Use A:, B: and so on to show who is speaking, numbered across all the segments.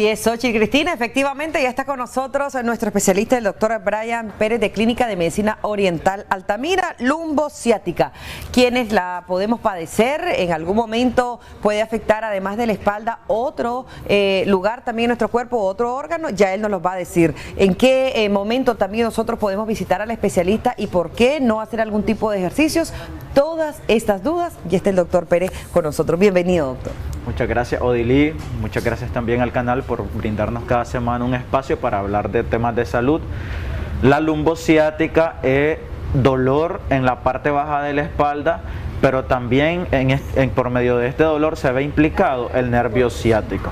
A: Así es, Xochitl Cristina, efectivamente ya está con nosotros nuestro especialista, el doctor Brian Pérez de Clínica de Medicina Oriental Altamira. Lumbociática, quienes la podemos padecer, en algún momento puede afectar además de la espalda otro lugar también en nuestro cuerpo, otro órgano, ya él nos los va a decir. En qué momento también nosotros podemos visitar al especialista y por qué no hacer algún tipo de ejercicios. Todas estas dudas, ya está el doctor Pérez con nosotros. Bienvenido, doctor.
B: Muchas gracias, Odilí. Muchas gracias también al canal por brindarnos cada semana un espacio para hablar de temas de salud. La lumbociática es dolor en la parte baja de la espalda, pero también por medio de este dolor se ve implicado el nervio ciático.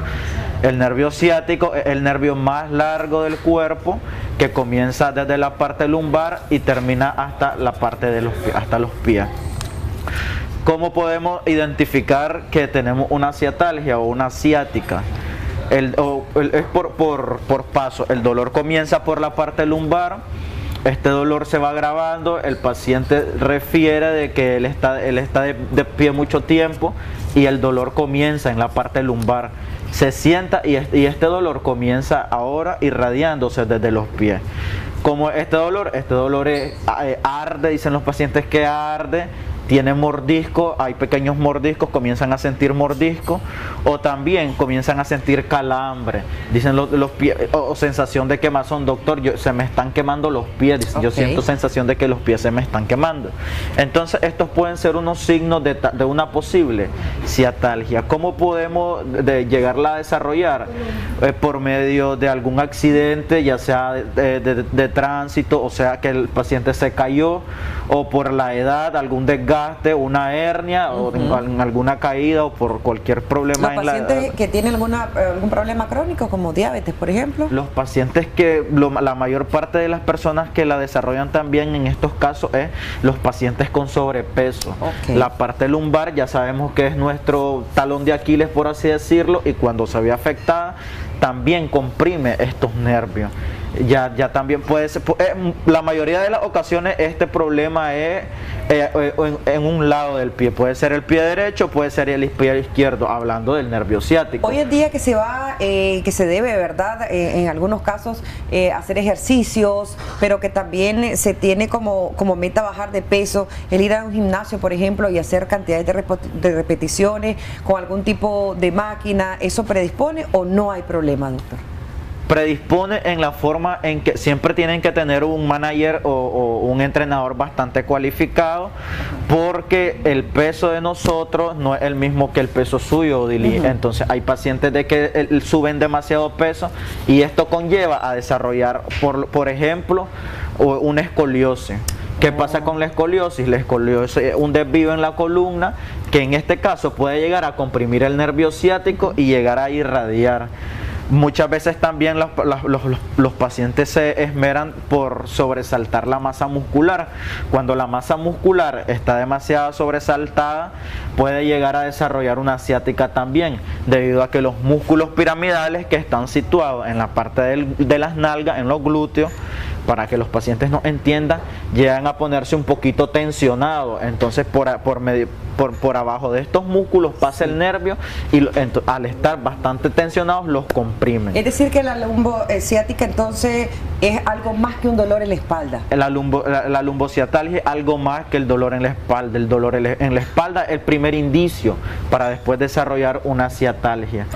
B: El nervio ciático es el nervio más largo del cuerpo, que comienza desde la parte lumbar y termina hasta la parte de los pies. ¿Cómo podemos identificar que tenemos una ciatalgia o una ciática? Es por paso. El dolor comienza por la parte lumbar. Este dolor se va agravando. El paciente refiere de que él está de pie mucho tiempo y el dolor comienza en la parte lumbar. Se sienta y este dolor comienza ahora irradiándose desde los pies. Como este dolor arde, dicen los pacientes que arde. Tiene mordisco, hay pequeños mordiscos, comienzan a sentir mordisco o también comienzan a sentir calambre, dicen los pies, o sensación de quemazón. Doctor, se me están quemando los pies, dicen, yo siento sensación de que los pies se me están quemando. Entonces estos pueden ser unos signos de una posible ciatalgia. ¿Cómo podemos llegarla a desarrollar? Por medio de algún accidente, ya sea de tránsito, o sea que el paciente se cayó, o por la edad, algún desgaste, una hernia o alguna caída o por cualquier problema.
A: Los pacientes que tienen algún problema crónico como diabetes, por ejemplo. Los
B: pacientes la mayor parte de las personas que la desarrollan también en estos casos es los pacientes con sobrepeso. La parte lumbar ya sabemos que es nuestro talón de Aquiles, por así decirlo, y cuando se ve afectada también comprime estos nervios. Ya también puede ser, la mayoría de las ocasiones este problema es en un lado del pie, puede ser el pie derecho, puede ser el pie izquierdo, hablando del nervio ciático.
A: Hoy en día que se debe, ¿verdad? En algunos casos hacer ejercicios, pero que también se tiene como meta bajar de peso, el ir a un gimnasio, por ejemplo, y hacer cantidades de repeticiones con algún tipo de máquina, ¿eso predispone o no hay problema, doctor?
B: Predispone en la forma en que siempre tienen que tener un manager o un entrenador bastante cualificado, porque el peso de nosotros no es el mismo que el peso suyo, Odilí. Entonces hay pacientes de que suben demasiado peso y esto conlleva a desarrollar, por ejemplo, una escoliosis. ¿Qué pasa con la escoliosis? La escoliosis es un desvío en la columna que en este caso puede llegar a comprimir el nervio ciático y llegar a irradiar. Muchas veces también los pacientes se esmeran por sobresaltar la masa muscular. Cuando la masa muscular está demasiado sobresaltada, puede llegar a desarrollar una ciática también, debido a que los músculos piramidales que están situados en la parte de las nalgas, en los glúteos, para que los pacientes nos entiendan, llegan a ponerse un poquito tensionados. Entonces por abajo de estos músculos pasa el nervio y al estar bastante tensionados los comprimen.
A: Es decir que la lumbociática entonces es algo más que un dolor en la espalda.
B: La lumbociatalgia es algo más que el dolor en la espalda. El dolor en la espalda es el primer indicio para después desarrollar una ciatalgia.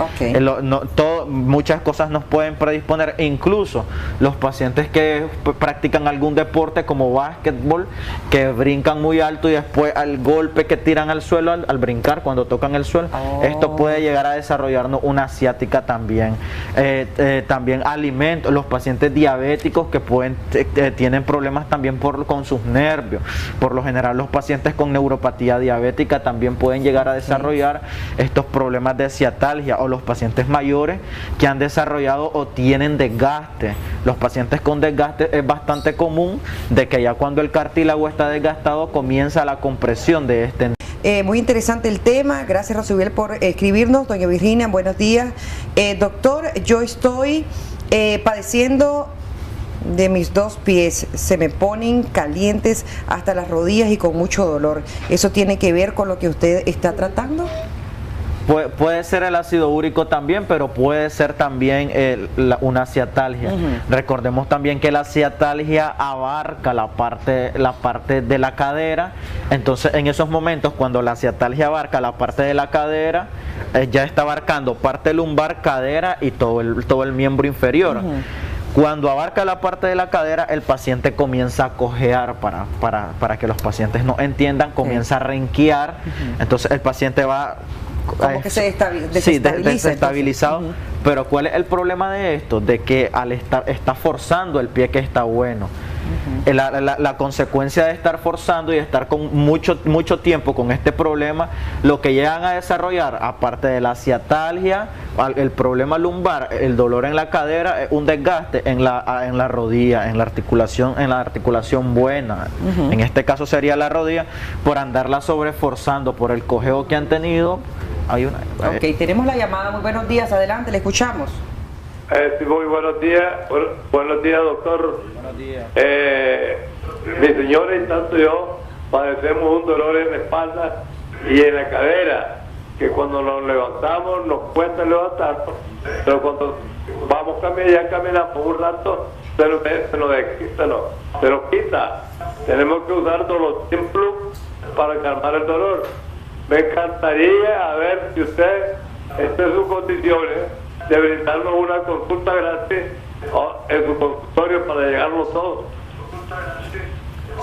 B: Muchas cosas nos pueden predisponer, incluso los pacientes que practican algún deporte como básquetbol, que brincan muy alto y después al golpe que tiran al suelo, al brincar, cuando tocan el suelo, esto puede llegar a desarrollarnos una ciática también. También alimentos, los pacientes diabéticos que tienen problemas también con sus nervios. Por lo general los pacientes con neuropatía diabética también pueden llegar a desarrollar estos problemas de ciatalgia, o los pacientes mayores que han desarrollado o tienen desgaste. Los pacientes con desgaste es bastante común de que ya cuando el cartílago está desgastado comienza la compresión de este.
A: Muy interesante el tema, gracias Rosibel por escribirnos. Doña Virginia, buenos días. Doctor, yo estoy padeciendo de mis dos pies, se me ponen calientes hasta las rodillas y con mucho dolor. ¿Eso tiene que ver con lo que usted está tratando?
B: Puede ser el ácido úrico también, pero puede ser también una ciatalgia. Recordemos también que la ciatalgia abarca la parte de la cadera. Entonces, en esos momentos, cuando la ciatalgia abarca la parte de la cadera, ya está abarcando parte lumbar, cadera y todo el miembro inferior. Cuando abarca la parte de la cadera, el paciente comienza a cojear, para que los pacientes no entiendan, comienza a renquear. Entonces el paciente va
A: como que se desestabiliza,
B: desestabilizado. Pero ¿cuál es el problema de esto? De que al está forzando el pie que está bueno. La consecuencia de estar forzando y estar con mucho tiempo con este problema, lo que llegan a desarrollar, aparte de la ciatalgia, el problema lumbar, el dolor en la cadera, es un desgaste en la rodilla, en la articulación buena. En este caso sería la rodilla, por andarla sobreforzando, por el cojeo que han tenido.
C: Ok, tenemos la llamada. Muy buenos días, adelante, le escuchamos.
D: Sí, muy buenos días. Buenos días, doctor.
B: Buenos días.
D: Mi señora y tanto yo padecemos un dolor en la espalda y en la cadera, que cuando nos levantamos nos cuesta levantarnos, pero cuando vamos caminamos un rato, se nos quita. Tenemos que usar Dolocin Plus para calmar el dolor. Me encantaría a ver si usted está en sus condiciones de brindarnos una consulta gratis en su consultorio para llegarnos todos.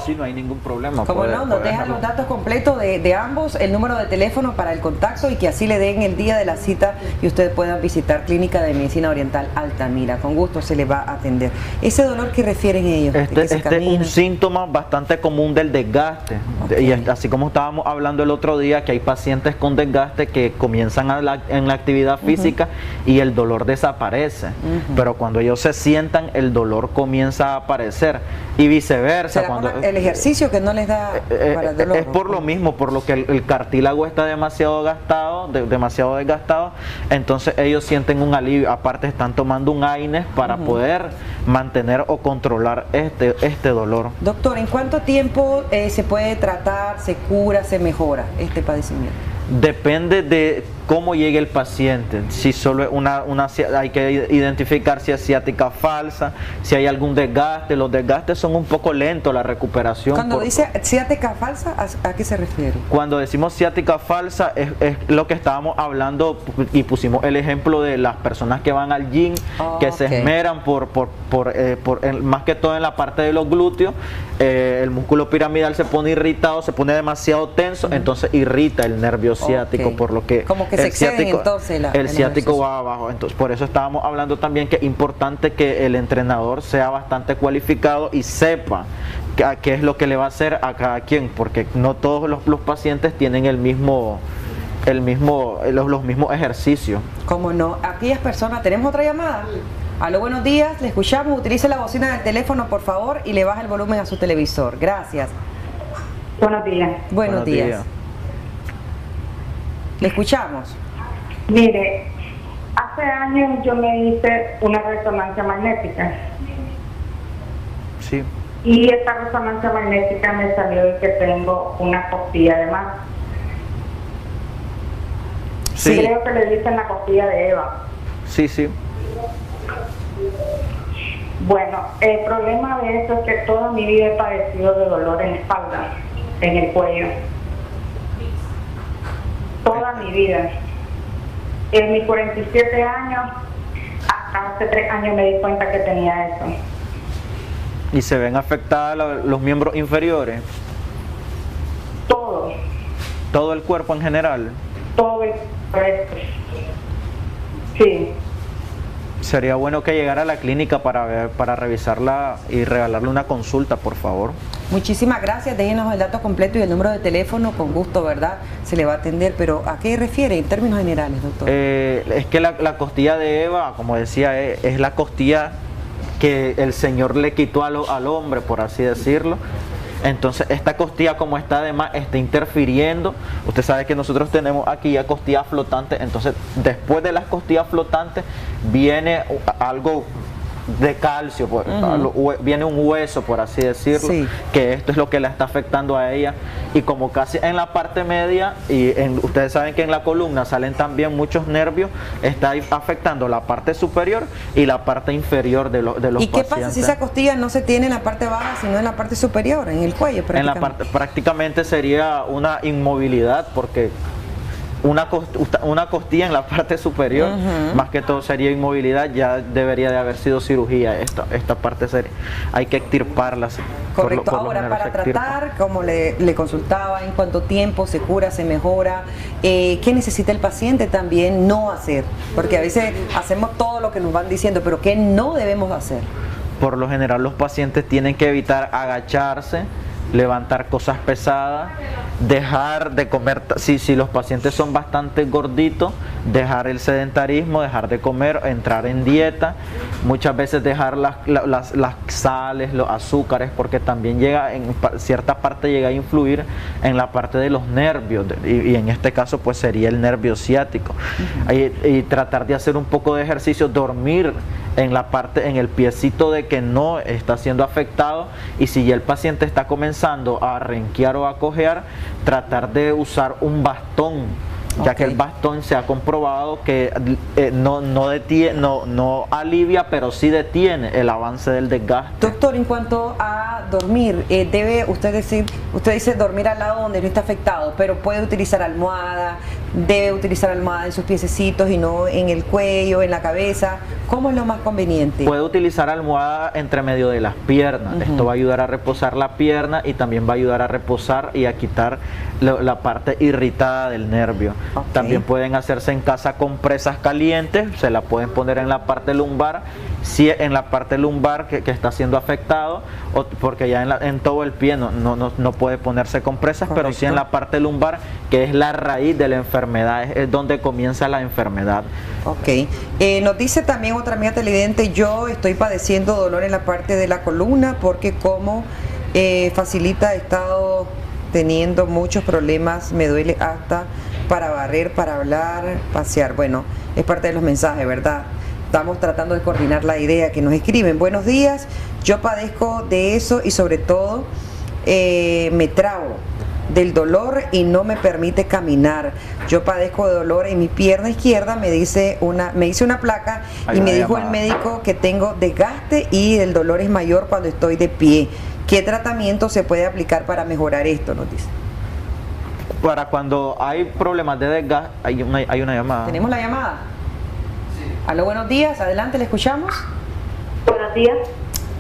B: Sí, no hay ningún problema.
C: Como no, nos dejan los datos completos de ambos, el número de teléfono para el contacto y que así le den el día de la cita y ustedes puedan visitar Clínica de Medicina Oriental Altamira. Con gusto se les va a atender. Ese dolor que refieren ellos.
B: Este es un síntoma bastante común del desgaste. Y así como estábamos hablando el otro día, que hay pacientes con desgaste que comienzan en la actividad física y el dolor desaparece. Pero cuando ellos se sientan, el dolor comienza a aparecer. Y viceversa.
C: El ejercicio que no les da para el dolor.
B: Es por lo mismo, por lo que el cartílago está demasiado desgastado, entonces ellos sienten un alivio. Aparte están tomando un AINES para poder mantener o controlar este dolor.
C: Doctor, ¿en cuánto tiempo se puede tratar, se cura, se mejora este padecimiento?
B: Depende de cómo llegue el paciente. Si solo es hay que identificar si es ciática falsa, si hay algún desgaste. Los desgastes son un poco lentos, la recuperación.
C: Cuando dice ciática falsa, ¿a qué se refiere?
B: Cuando decimos ciática falsa es lo que estábamos hablando y pusimos el ejemplo de las personas que van al gym, que se esmeran más que todo en la parte de los glúteos. El músculo piramidal se pone irritado, se pone demasiado tenso, entonces irrita el nervio ciático, por lo que
C: como que se exceden entonces
B: el ciático va abajo. Entonces por eso estábamos hablando también que es importante que el entrenador sea bastante cualificado y sepa qué es lo que le va a hacer a cada quien, porque no todos los pacientes tienen los mismos ejercicios.
C: ¿Cómo no? Aquellas personas, ¿tenemos otra llamada? Aló, buenos días, le escuchamos. Utilice la bocina del teléfono, por favor, y le baja el volumen a su televisor. Gracias.
E: Buenos días.
C: Buenos días. Le escuchamos.
E: Mire, hace años yo me hice una resonancia magnética.
B: Sí.
E: Y esta resonancia magnética me salió de que tengo una costilla de más.
B: Sí.
E: Creo que le dicen la costilla de Eva.
B: Sí, sí.
E: Bueno, el problema de eso es que toda mi vida he padecido de dolor en la espalda, en el cuello. Toda mi vida. En mis 47 años, hasta hace 3 años me di cuenta que tenía eso.
B: ¿Y se ven afectados los miembros inferiores?
E: Todo.
B: ¿Todo el cuerpo en general?
E: Todo el cuerpo. Sí.
B: Sería bueno que llegara a la clínica para revisarla y regalarle una consulta, por favor.
C: Muchísimas gracias, déjenos el dato completo y el número de teléfono, con gusto, ¿verdad? Se le va a atender, pero ¿a qué refiere en términos generales, doctor?
B: Es que la costilla de Eva, como decía, es la costilla que el Señor le quitó al hombre, por así decirlo. Entonces esta costilla, como está además, está interfiriendo. Usted sabe que nosotros tenemos aquí ya costillas flotantes. Entonces después de las costillas flotantes viene algo de calcio, pues, viene un hueso, por así decirlo,
A: Sí.
B: que esto es lo que la está afectando a ella, y como casi en la parte media, y ustedes saben que en la columna salen también muchos nervios, está afectando la parte superior y la parte inferior de los
A: ¿Y qué
B: pacientes.
A: pasa si esa costilla no se tiene en la parte baja, sino en la parte superior, en el cuello
B: En la
A: prácticamente?
B: parte, prácticamente sería una inmovilidad, porque una costilla en la parte superior, más que todo sería inmovilidad, ya debería de haber sido cirugía. Esta parte hay que extirparla.
A: Correcto.
B: Por lo
A: Ahora,
B: general
A: para
B: se extirpa.
A: tratar, como le consultaba, en cuánto tiempo se cura, se mejora, ¿qué necesita el paciente también no hacer? Porque a veces hacemos todo lo que nos van diciendo, pero ¿qué no debemos hacer?
B: Por lo general los pacientes tienen que evitar agacharse, levantar cosas pesadas, dejar de comer, si los pacientes son bastante gorditos, dejar el sedentarismo, dejar de comer, entrar en dieta, muchas veces dejar las sales, los azúcares, porque también llega en cierta parte llega a influir en la parte de los nervios, y en este caso pues sería el nervio ciático. Y tratar de hacer un poco de ejercicio, dormir en el piecito de que no está siendo afectado, y si ya el paciente está comenzando a renquear o a cojear, tratar de usar un bastón, ya que el bastón se ha comprobado que no alivia, pero sí detiene el avance del desgaste.
A: Doctor, en cuanto a dormir, debe usted dice dormir al lado donde no está afectado, pero puede utilizar almohada, debe utilizar almohada en sus piececitos y no en el cuello, en la cabeza. ¿Cómo es lo más conveniente?
B: Puede utilizar almohada entre medio de las piernas. Esto va a ayudar a reposar la pierna y también va a ayudar a reposar y a quitar la parte irritada del nervio. También pueden hacerse en casa compresas calientes, se la pueden poner en la parte lumbar, si en la parte lumbar que está siendo afectado, porque ya en todo el pie no puede ponerse compresas.
A: Correcto.
B: Pero sí en la parte lumbar, que es la raíz de la enfermedad, es donde comienza la enfermedad.
A: Ok. Nos dice también otra amiga televidente: yo estoy padeciendo dolor en la parte de la columna porque como facilita, he estado teniendo muchos problemas, me duele hasta para barrer, para hablar, pasear. Bueno, es parte de los mensajes, ¿verdad? Estamos tratando de coordinar la idea que nos escriben. Buenos días, yo padezco de eso y sobre todo me trabo del dolor y no me permite caminar. Yo padezco de dolor en mi pierna izquierda, me hice una placa y me dijo el médico que tengo desgaste y el dolor es mayor cuando estoy de pie. ¿Qué tratamiento se puede aplicar para mejorar esto? Nos dice.
B: Para cuando hay problemas de desgaste, hay una llamada.
A: ¿Tenemos la llamada? Sí. Aló, buenos días, adelante, ¿le escuchamos?
E: Buenos días.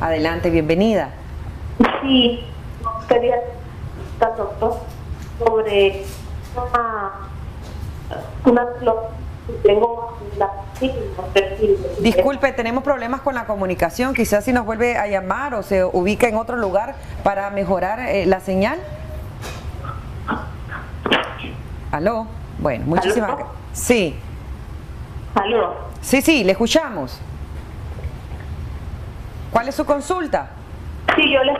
A: Adelante, bienvenida.
E: Sí, quería preguntar, doctor, sobre una que tengo la
A: Disculpe, tenemos problemas con la comunicación, quizás si nos vuelve a llamar o se ubica en otro lugar para mejorar la señal. ¿Aló? Bueno, muchísimas gracias. Sí.
E: ¿Aló?
A: Sí, le escuchamos. ¿Cuál es su consulta?
E: Sí, yo les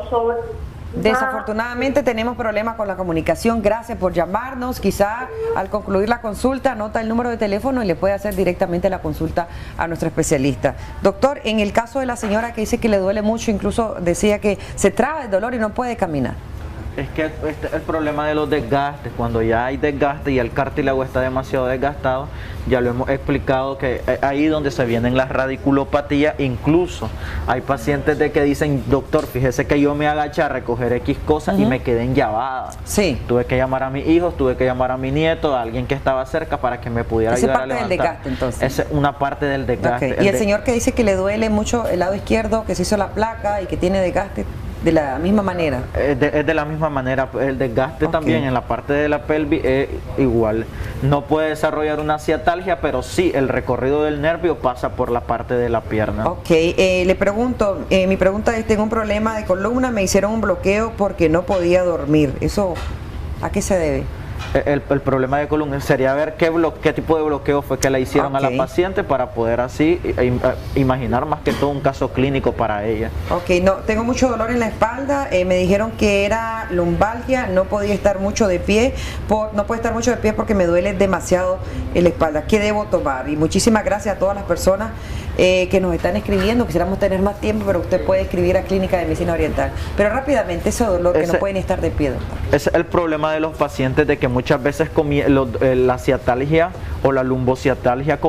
E: sobre...
A: Desafortunadamente tenemos problemas con la comunicación. Gracias por llamarnos. Quizá al concluir la consulta anota el número de teléfono y le puede hacer directamente la consulta a nuestro especialista. Doctor, en el caso de la señora que dice que le duele mucho, incluso decía que se traba de dolor y no puede caminar.
B: Es que este es el problema de los desgastes. Cuando ya hay desgaste y el cartílago está demasiado desgastado, ya lo hemos explicado que ahí donde se vienen las radiculopatías. Incluso hay pacientes de que dicen: doctor, fíjese que yo me agaché a recoger X cosas y me quedé enllavada.
A: Sí.
B: Tuve que llamar a mis hijos, tuve que llamar a mi nieto, a alguien que estaba cerca para que me pudiera ayudar a levantar.
A: Esa es parte del desgaste, entonces.
B: Esa es una parte del desgaste.
A: Okay. Y el señor que dice que le duele mucho el lado izquierdo, que se hizo la placa y que tiene desgaste, de la misma manera.
B: Es de la misma manera. El desgaste también en la parte de la pelvis es igual. No puede desarrollar una ciatalgia, pero sí el recorrido del nervio pasa por la parte de la pierna.
A: Ok, le pregunto, mi pregunta es: tengo un problema de columna, me hicieron un bloqueo porque no podía dormir. ¿Eso a qué se debe?
B: el problema de columna sería ver qué tipo de bloqueo fue que le hicieron a la paciente para poder así imaginar más que todo un caso clínico para ella.
A: Ok, no, tengo mucho dolor en la espalda, me dijeron que era lumbalgia, no podía estar mucho de pie, no puedo estar mucho de pie porque me duele demasiado en la espalda. ¿Qué debo tomar? Y muchísimas gracias a todas las personas que nos están escribiendo. Quisiéramos tener más tiempo, pero usted puede escribir a Clínica de Medicina Oriental. Pero rápidamente, ese dolor que no pueden estar de pie, doctor.
B: Es el problema de los pacientes, de que muchas veces la ciatalgia o la lumbociatalgia